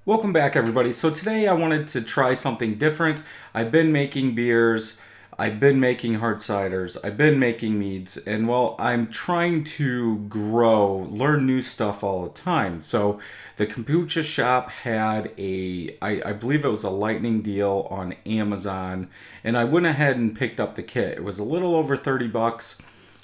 Welcome back, everybody. So today I wanted to try something different. I've been making beers, I've been making hard ciders, I've been making meads, and well, I'm trying to grow, learn new stuff all the time. So the Kombucha Shop had I believe it was a lightning deal on Amazon, and I went ahead and picked up the kit. It was a little over 30 bucks.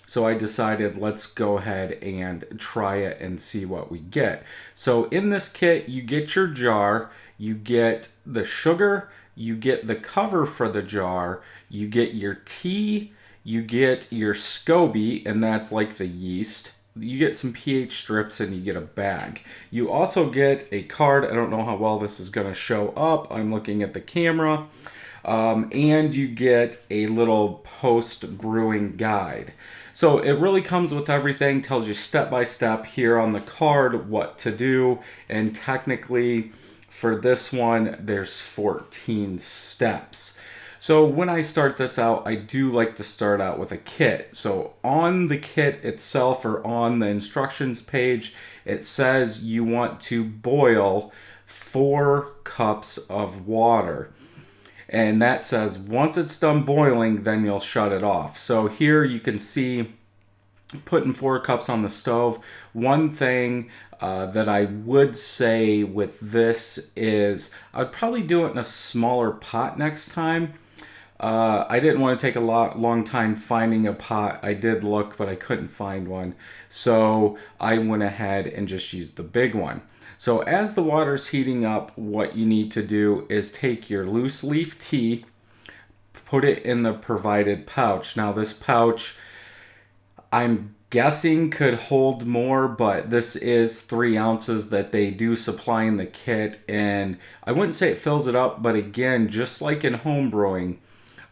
So I decided let's go ahead and try it and see what we get. So in this kit, you get your jar, you get the sugar, you get the cover for the jar, you get your tea, you get your scoby, and that's like the yeast. You get some pH strips and you get a bag. You also get a card. I don't know how well this is going to show up. I'm looking at the camera. And you get a little post brewing guide. So it really comes with everything, tells you step by step here on the card what to do, and technically for this one there's 14 steps. So when I start this out, I do like to start out with a kit. So on the kit itself, or on the instructions page, it says you want to boil 4 cups of water. And that says once it's done boiling, then you'll shut it off. So here you can see putting 4 cups on the stove. One thing that I would say with this is I'd probably do it in a smaller pot next time. I didn't want to take a long time finding a pot. I did look, but I couldn't find one. So I went ahead and just used the big one. So as the water's heating up, what you need to do is take your loose leaf tea, put it in the provided pouch. Now this pouch, I'm guessing could hold more, but this is 3 ounces that they do supply in the kit. And I wouldn't say it fills it up, but again, just like in home brewing,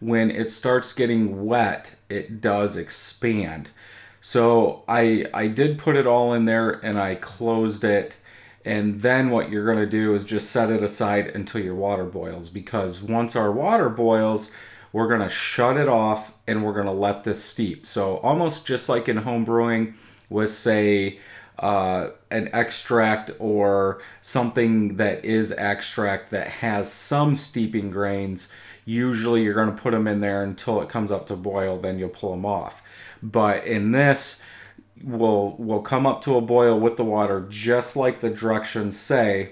when it starts getting wet, it does expand. So I did put it all in there and I closed it. And then what you're going to do is just set it aside until your water boils, because once our water boils, we're going to shut it off and we're going to let this steep. So almost just like in home brewing with, say, an extract or something that is extract that has some steeping grains, usually you're going to put them in there until it comes up to boil, then you'll pull them off. But in this, we'll come up to a boil with the water just like the directions say,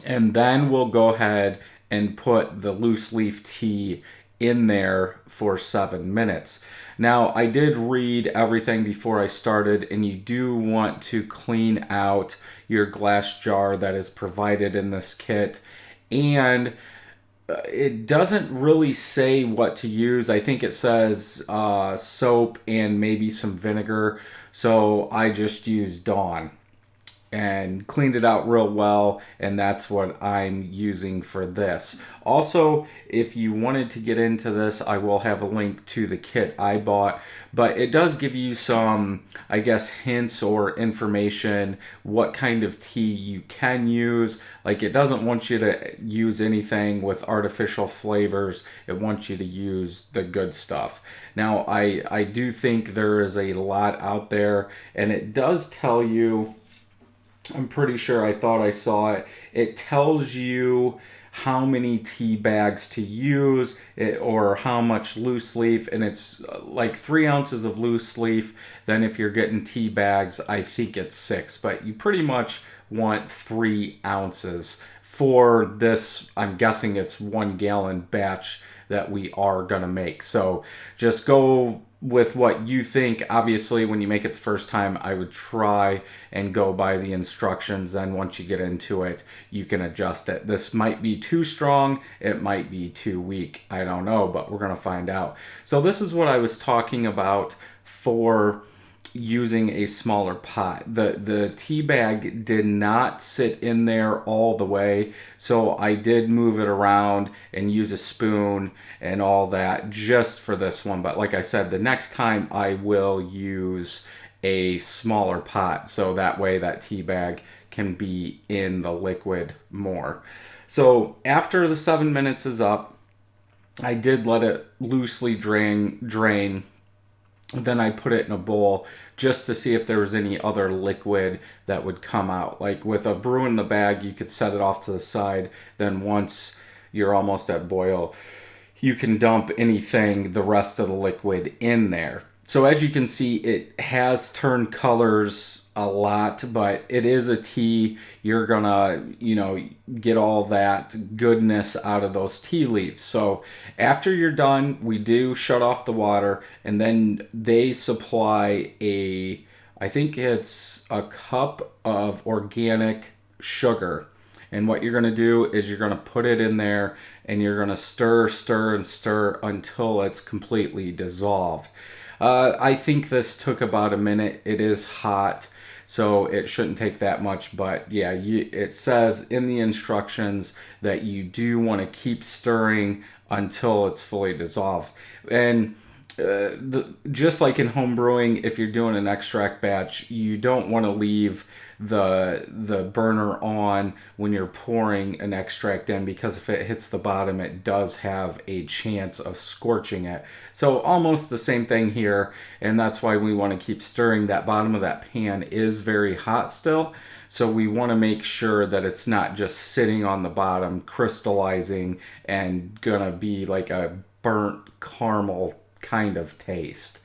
and then we'll go ahead and put the loose leaf tea in there for 7 minutes. Now I did read everything before I started, and you do want to clean out your glass jar that is provided in this kit, and it doesn't really say what to use. I think it says soap and maybe some vinegar. So I just used Dawn and cleaned it out real well, and that's what I'm using for this. Also, if you wanted to get into this, I will have a link to the kit I bought, but it does give you some, I guess, hints or information what kind of tea you can use. Like, it doesn't want you to use anything with artificial flavors. It wants you to use the good stuff. Now, I do think there is a lot out there, and it does tell you, I'm pretty sure I thought I saw it. It tells you how many tea bags to use, or how much loose leaf, and it's like 3 ounces of loose leaf. Then if you're getting tea bags, I think it's 6, but you pretty much want 3 ounces for this. I'm guessing it's 1 gallon batch that we are gonna make. So just go with what you think. Obviously, when you make it the first time, I would try and go by the instructions. Then once you get into it, you can adjust it. This might be too strong, it might be too weak. I don't know, but we're gonna find out. So this is what I was talking about for using a smaller pot. The tea bag did not sit in there all the way, so I did move it around and use a spoon and all that just for this one. But like I said, the next time I will use a smaller pot, so that way that tea bag can be in the liquid more. So after the 7 minutes is up, I did let it loosely drain Then I put it in a bowl just to see if there was any other liquid that would come out. Like with a brew in the bag, you could set it off to the side. Then once you're almost at boil, you can dump anything, the rest of the liquid in there. So as you can see, it has turned colors a lot, but it is a tea. You're gonna, get all that goodness out of those tea leaves. So after you're done, we do shut off the water, and then they supply I think it's a cup of organic sugar. And what you're going to do is you're going to put it in there and you're going to stir, stir, and stir until it's completely dissolved. I think this took about a minute. It is hot, so it shouldn't take that much. But yeah, it says in the instructions that you do want to keep stirring until it's fully dissolved. And just like in home brewing, if you're doing an extract batch, you don't want to leave the burner on when you're pouring an extract in, because if it hits the bottom, it does have a chance of scorching it. So almost the same thing here, and that's why we want to keep stirring. That bottom of that pan is very hot still, so we want to make sure that it's not just sitting on the bottom crystallizing and gonna be like a burnt caramel kind of taste.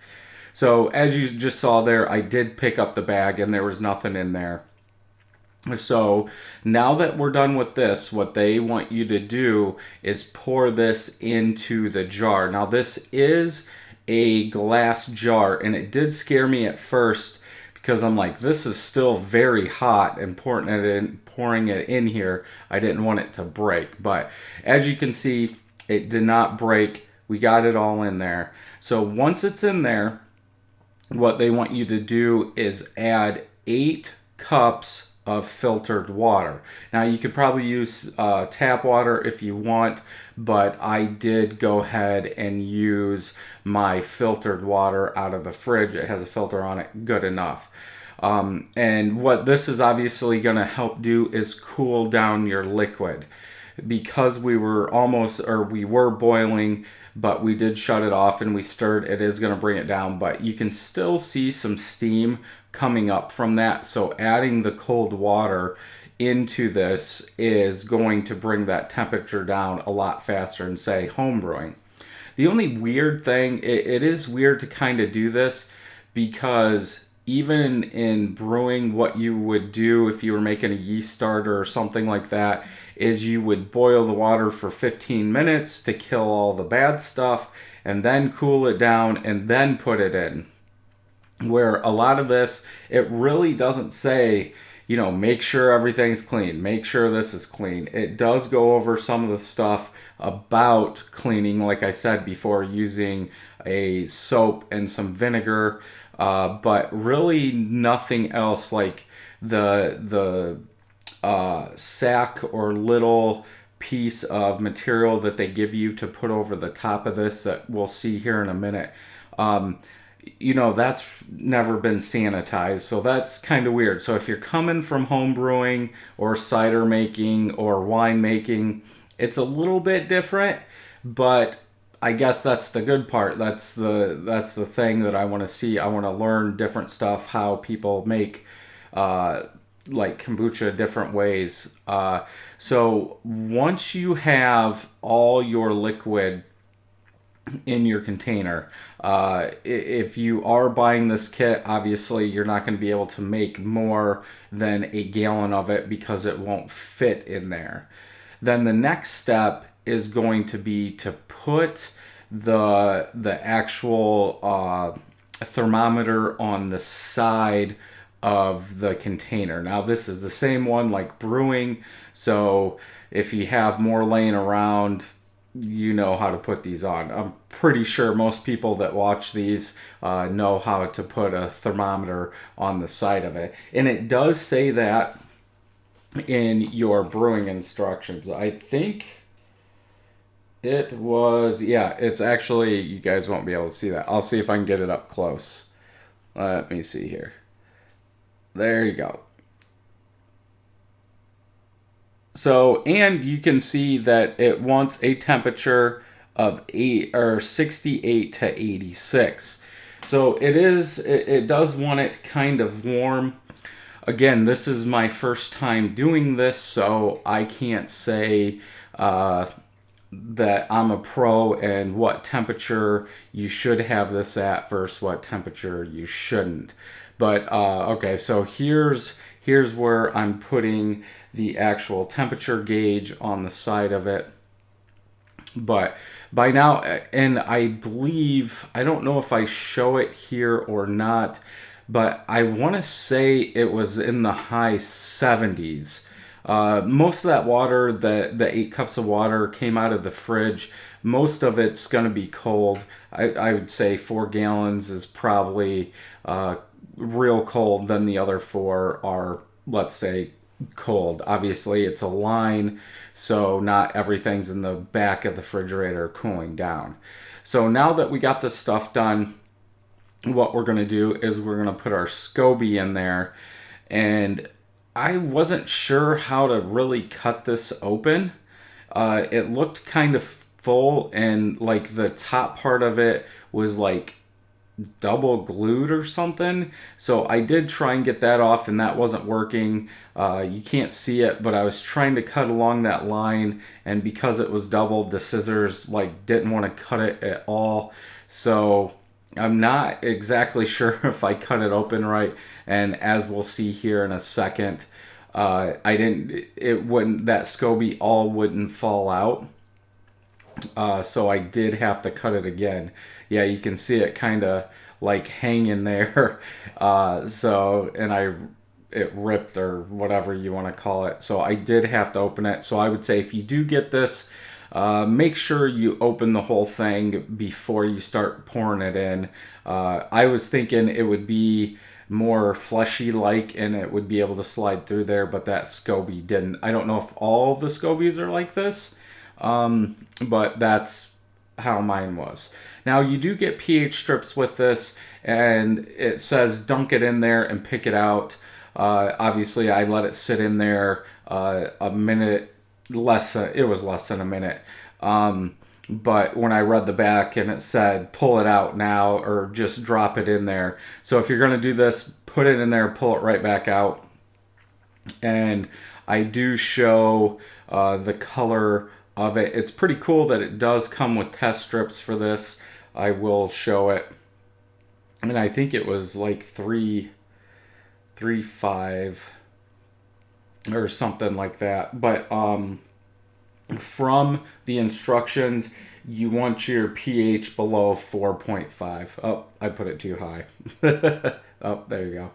So as you just saw there, I did pick up the bag and there was nothing in there. So now that we're done with this, what they want you to do is pour this into the jar. Now this is a glass jar, and it did scare me at first because I'm like, this is still very hot, and pouring it in here, I didn't want it to break. But as you can see, it did not break. We got it all in there. So once it's in there, what they want you to do is add 8 cups of filtered water. Now you could probably use tap water if you want, but I did go ahead and use my filtered water out of the fridge. It has a filter on it, good enough. And what this is obviously going to help do is cool down your liquid. Because we were boiling, but we did shut it off and we stirred, it is going to bring it down, but you can still see some steam coming up from that. So adding the cold water into this is going to bring that temperature down a lot faster than, say, home brewing. The only weird thing, it is weird to kind of do this, because even in brewing, what you would do if you were making a yeast starter or something like that is you would boil the water for 15 minutes to kill all the bad stuff, and then cool it down and then put it in. Where a lot of this, it really doesn't say, make sure everything's clean, make sure this is clean. It does go over some of the stuff about cleaning, like I said before, using a soap and some vinegar, but really nothing else, like the sack or little piece of material that they give you to put over the top of this that we'll see here in a minute. That's never been sanitized, so that's kind of weird. So if you're coming from home brewing or cider making or wine making, it's a little bit different, but I guess that's the good part. That's the thing that I want to see. I want to learn different stuff, how people make like kombucha different ways. So once you have all your liquid in your container, if you are buying this kit, obviously you're not going to be able to make more than a gallon of it because it won't fit in there. Then the next step is going to be to put the actual thermometer on the side of the container. Now this is the same one like brewing, so if you have more laying around, you know how to put these on. I'm pretty sure most people that watch these know how to put a thermometer on the side of it. And it does say that in your brewing instructions. I think it was, yeah, it's actually, you guys won't be able to see that. I'll see if I can get it up close. Let me see here. There you go. So, and you can see that it wants a temperature of 68 to 86. So it does want it kind of warm. Again, this is my first time doing this, so I can't say that I'm a pro and what temperature you should have this at versus what temperature you shouldn't. But okay, so here's where I'm putting the actual temperature gauge on the side of it. But by now, and I believe, I don't know if I show it here or not, but I want to say it was in the high 70s. Most of that water, the 8 cups of water, came out of the fridge. Most of it's going to be cold. I would say 4 gallons is probably real cold. Then the other four are, let's say, cold. Obviously, it's a line, so not everything's in the back of the refrigerator cooling down. So now that we got this stuff done, what we're going to do is we're going to put our scoby in there. And I wasn't sure how to really cut this open. It looked kind of full, and like the top part of it was like double glued or something. So I did try and get that off, and that wasn't working. You can't see it, but I was trying to cut along that line, and because it was doubled, the scissors like didn't want to cut it at all. So I'm not exactly sure if I cut it open right, and as we'll see here in a second, I didn't. It wouldn't. That scoby all wouldn't fall out. So I did have to cut it again. Yeah, you can see it kind of like hanging there. So and it ripped or whatever you want to call it. So I did have to open it. So I would say if you do get this, make sure you open the whole thing before you start pouring it in. I was thinking it would be more fleshy like and it would be able to slide through there, but that scoby didn't. I don't know if all the scobies are like this, but that's how mine was. Now you do get pH strips with this, and it says dunk it in there and pick it out. Obviously, I let it sit in there a minute, it was less than a minute. But when I read the back and it said pull it out now or just drop it in there. So if you're going to do this, put it in there, pull it right back out. And I do show the color of it. It's pretty cool that it does come with test strips for this. I will show it. And I think it was like 3.5 or something like that. But from the instructions, you want your pH below 4.5. Oh, I put it too high. Oh, there you go.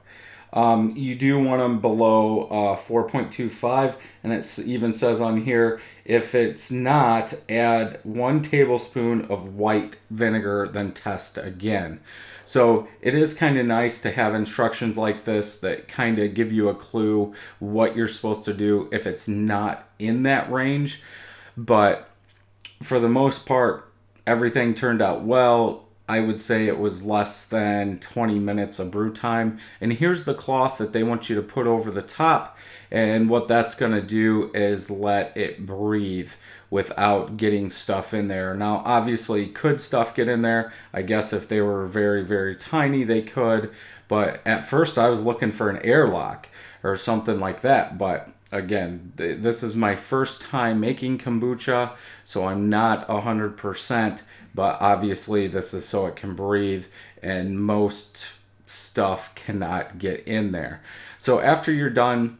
You do want them below 4.25, and it even says on here, if it's not, add 1 tablespoon of white vinegar, then test again. So it is kind of nice to have instructions like this that kind of give you a clue what you're supposed to do if it's not in that range. But for the most part, everything turned out well. I would say it was less than 20 minutes of brew time. And here's the cloth that they want you to put over the top. And what that's going to do is let it breathe without getting stuff in there. Now, obviously, could stuff get in there? I guess if they were very, very tiny, they could. But at first, I was looking for an airlock or something like that. But again, this is my first time making kombucha, so I'm not 100%. But obviously this is so it can breathe, and most stuff cannot get in there. So after you're done,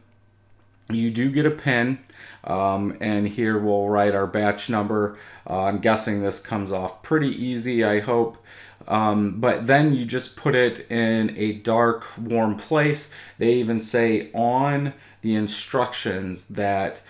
you do get a pen, and here we'll write our batch number. I'm guessing this comes off pretty easy, I hope. But then you just put it in a dark, warm place. They even say on the instructions that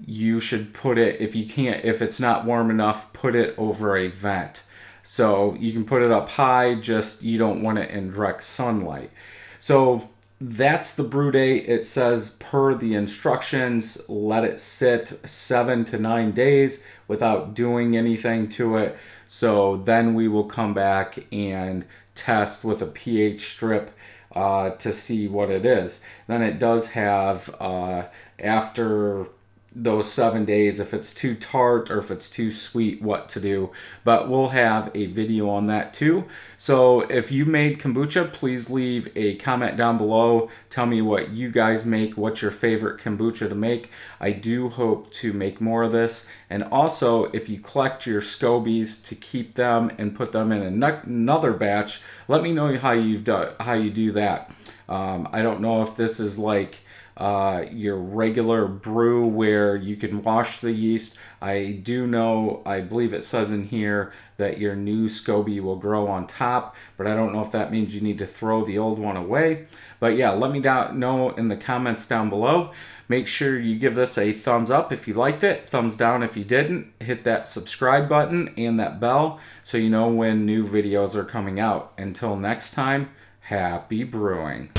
you should put it, if it's not warm enough, put it over a vent. So you can put it up high, just you don't want it in direct sunlight. So that's the brew date. It says per the instructions, let it sit 7 to 9 days without doing anything to it. So then we will come back and test with a pH strip to see what it is. Then it does have, after those 7 days, if it's too tart or if it's too sweet, what to do. But we'll have a video on that too. So if you made kombucha, please leave a comment down below. Tell me what you guys make, what's your favorite kombucha to make. I do hope to make more of this. And also, if you collect your scobies to keep them and put them in another batch, let me know how you do that. I don't know if this is like your regular brew where you can wash the yeast. I do know, I believe it says in here that your new SCOBY will grow on top, but I don't know if that means you need to throw the old one away. But yeah, let me know in the comments down below. Make sure you give this a thumbs up if you liked it, thumbs down if you didn't. Hit that subscribe button and that bell so you know when new videos are coming out. Until next time, happy brewing.